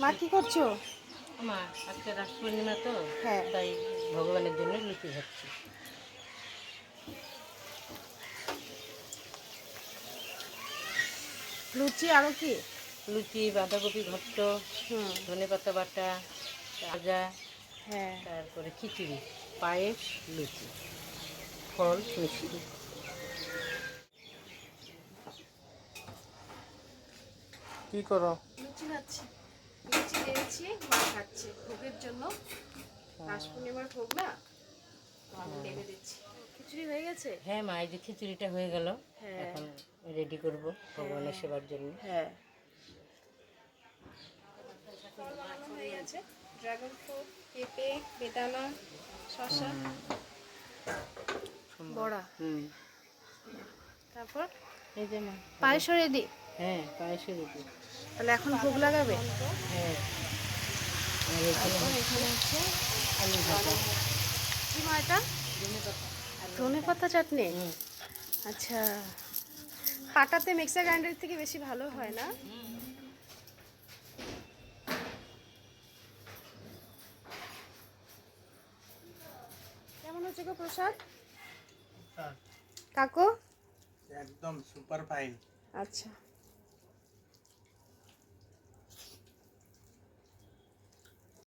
মা কি করছো? মা আজকে রাস পূর্ণিমা তো, হ্যাঁ। তাই ভগবানের জন্য লুচি খাচ্ছি। লুচি আরো কি? লুচি, বাঁধাকপি ঘন্ট, হুম। ধনেপাতা বাটা, ভাজা, হ্যাঁ। তারপরে খিচুড়ি, পায়েস, লুচি, ফল, মিষ্টি। কি করো? লুচি খাচ্ছি। লুচি দিয়েছি, মা খাচ্ছে ভোগের জন্য। রাস পূর্ণিমার ভোগ না, তো আমি নেড়ে দিচ্ছি। খিচুড়ি হয়ে গেছে? হ্যাঁ মা, এই যে খিচুড়িটা হয়ে গেল, হ্যাঁ। এখন রেডি করব ভগবানের সেবার জন্য। হ্যাঁ। হয়ে গেছে। ড্রাগন ফ্রুট, পেঁপে, বেদানা, শসা, বড়া। তারপর এই যে মা, পায়েসও রেডি। হ্যাঁ পায়েসে রেডি। তাহলে এখন ভোগ লাগাবে। হ্যাঁ, আর এখানে হচ্ছে আলু ভাজা, কি মা এটা? ধনে পাতা চাটনি। হুম। আচ্ছা, পাটাতে মিক্সার গ্রাইন্ডার থেকে বেশি ভালো হয় না? কেমন হচ্ছে গো প্রসাদ কাকু? একদম সুপার ফাইন। আচ্ছা।